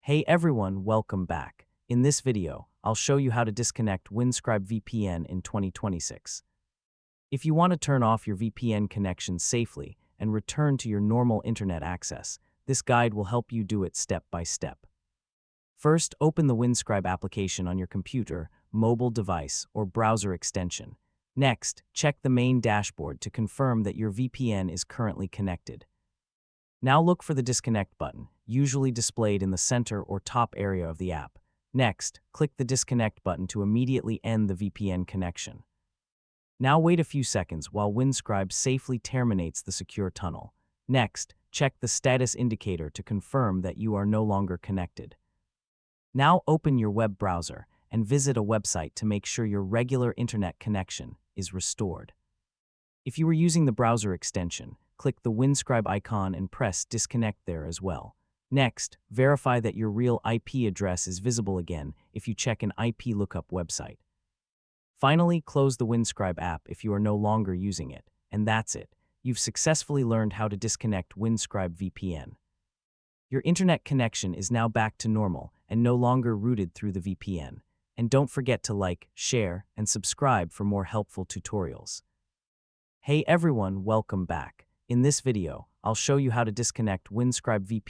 Hey everyone, welcome back. In this video, I'll show you how to disconnect Windscribe VPN in 2026. If you want to turn off your VPN connection safely and return to your normal internet access, this guide will help you do it step by step. First, open the Windscribe application on your computer, mobile device, or browser extension. Next, check the main dashboard to confirm that your VPN is currently connected. Now look for the disconnect button, usually displayed in the center or top area of the app. Next, click the disconnect button to immediately end the VPN connection. Now wait a few seconds while Windscribe safely terminates the secure tunnel. Next, check the status indicator to confirm that you are no longer connected. Now open your web browser and visit a website to make sure your regular internet connection is restored. If you were using the browser extension, click the Windscribe icon and press disconnect there as well. Next, verify that your real IP address is visible again if you check an IP lookup website. Finally, close the Windscribe app if you are no longer using it, and that's it. You've successfully learned how to disconnect Windscribe VPN. Your internet connection is now back to normal and no longer routed through the VPN. And don't forget to like, share, and subscribe for more helpful tutorials. Hey everyone, welcome back. In this video, I'll show you how to disconnect Windscribe VPN.